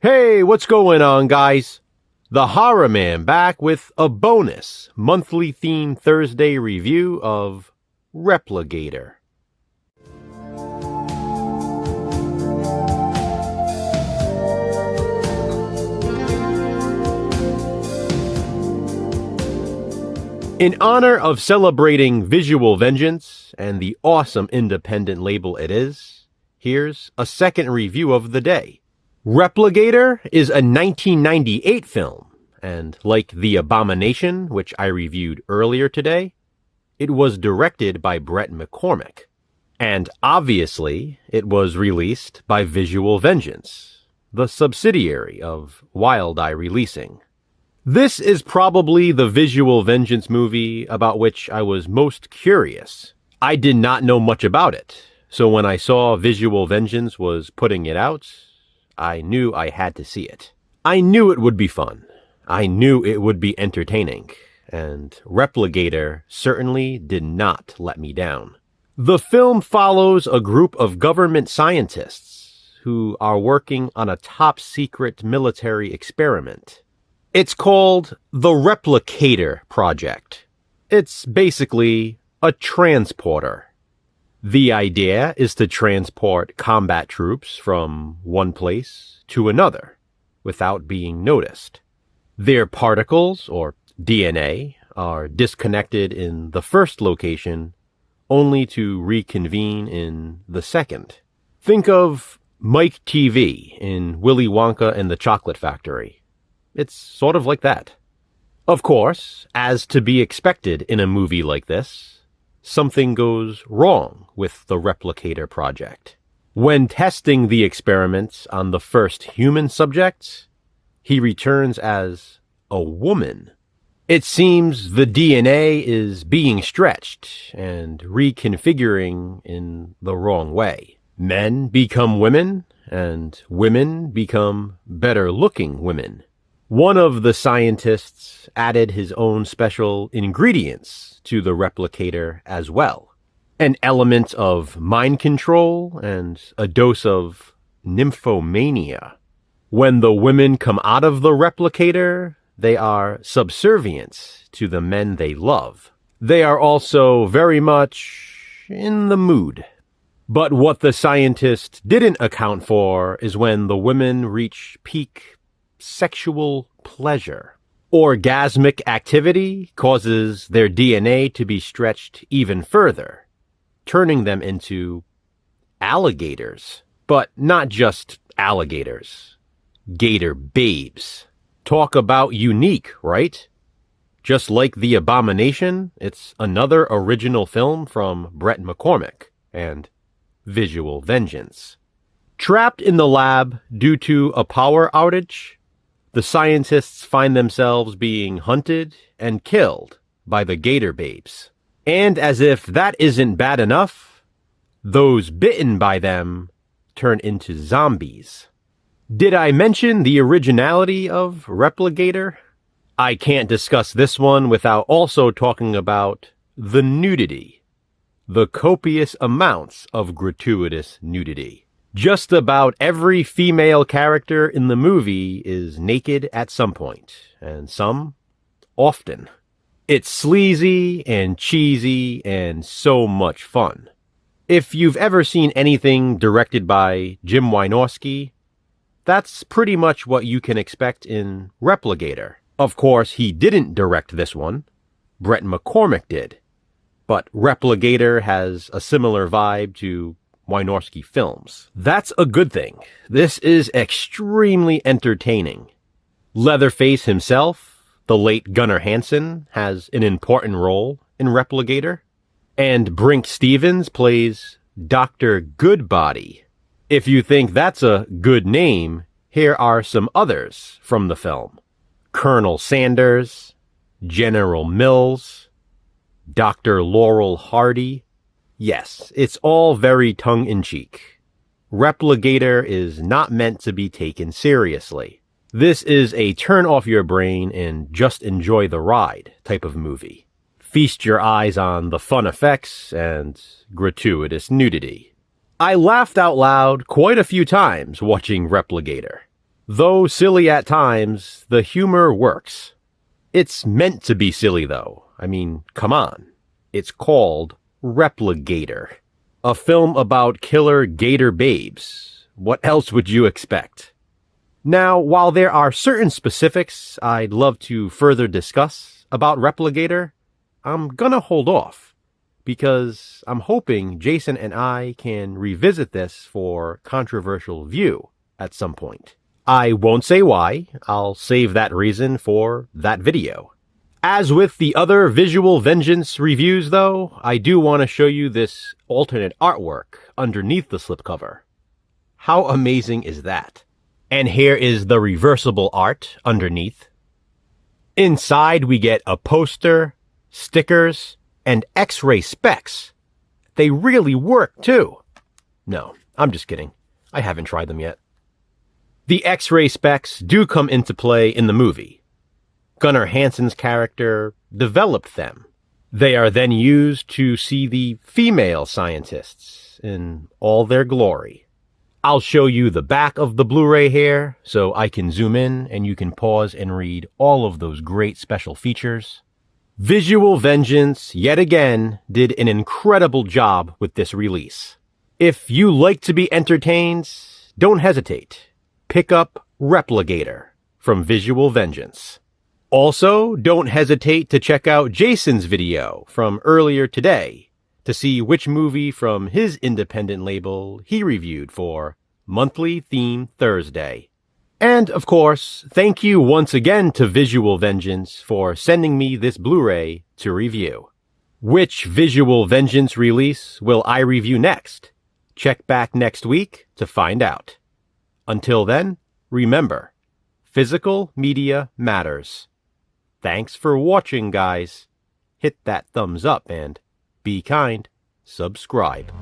Hey, what's going on, guys? The Horror Man back with a bonus monthly themed Thursday review of Repligator. In honor of celebrating visual vengeance and the awesome independent label it is, here's a second review of the day. Repligator is a 1998 film, and like The Abomination, which I reviewed earlier today, it was directed by Brett McCormick. And obviously, it was released by Visual Vengeance, the subsidiary of Wild Eye Releasing. This is probably the Visual Vengeance movie about which I was most curious. I did not know much about it, so when I saw Visual Vengeance was putting it out, I knew I had to see it. I knew it would be fun. I knew it would be entertaining, and Repligator certainly did not let me down. The film follows a group of government scientists who are working on a top-secret military experiment. It's called the Repligator Project. It's basically a transporter. The idea is to transport combat troops from one place to another without being noticed. Their particles, or DNA, are disconnected in the first location only to reconvene in the second. Think of Mike TV in Willy Wonka and the Chocolate Factory. It's sort of like that. Of course, as to be expected in a movie like this, something goes wrong with the Repligator Project. When testing the experiments on the first human subjects, he returns as a woman. It seems the DNA is being stretched and reconfiguring in the wrong way. Men become women, and women become better-looking women. One of the scientists added his own special ingredients to the replicator as well. An element of mind control and a dose of nymphomania. When the women come out of the replicator, they are subservient to the men they love. They are also very much in the mood. But what the scientist didn't account for is when the women reach peak sexual pleasure. Orgasmic activity causes their DNA to be stretched even further, turning them into alligators. But not just alligators. Gator babes. Talk about unique, right? Just like The Abomination, it's another original film from Brett McCormick and Visual Vengeance. Trapped in the lab due to a power outage, the scientists find themselves being hunted and killed by the gator babes. And as if that isn't bad enough, those bitten by them turn into zombies. Did I mention the originality of Repligator? I can't discuss this one without also talking about the nudity. The copious amounts of gratuitous nudity. Just about every female character in the movie is naked at some point, and some often. It's sleazy and cheesy and so much fun. If you've ever seen anything directed by Jim Wynorski, that's pretty much what you can expect in Repligator. Of course, he didn't direct this one. Brett McCormick did. But Repligator has a similar vibe to Wynorski films. That's a good thing. This is extremely entertaining. Leatherface himself, the late Gunnar Hansen, has an important role in Repligator. And Brink Stevens plays Dr. Goodbody. If you think that's a good name, here are some others from the film. Colonel Sanders, General Mills, Dr. Laurel Hardy. Yes, it's all very tongue-in-cheek. Repligator is not meant to be taken seriously. This is a turn-off-your-brain and just-enjoy-the-ride type of movie. Feast your eyes on the fun effects and gratuitous nudity. I laughed out loud quite a few times watching Repligator. Though silly at times, the humor works. It's meant to be silly, though. I mean, come on. It's called Repligator, a film about killer gator babes. What else would you expect? Now, while there are certain specifics I'd love to further discuss about Repligator, I'm gonna hold off, because I'm hoping Jason and I can revisit this for controversial view at some point. I won't say why. I'll save that reason for that video. As with the other Visual Vengeance reviews, though, I do want to show you this alternate artwork underneath the slipcover. How amazing is that? And here is the reversible art underneath. Inside we get a poster, stickers, and X-ray specs. They really work too. No, I'm just kidding. I haven't tried them yet. The X-ray specs do come into play in the movie. Gunnar Hansen's character developed them. They are then used to see the female scientists in all their glory. I'll show you the back of the Blu-ray here, so I can zoom in and you can pause and read all of those great special features. Visual Vengeance, yet again, did an incredible job with this release. If you like to be entertained, don't hesitate. Pick up Repligator from Visual Vengeance. Also, don't hesitate to check out Jason's video from earlier today to see which movie from his independent label he reviewed for Monthly Theme Thursday. And, of course, thank you once again to Visual Vengeance for sending me this Blu-ray to review. Which Visual Vengeance release will I review next? Check back next week to find out. Until then, remember, physical media matters. Thanks for watching, guys. Hit that thumbs up and be kind. Subscribe.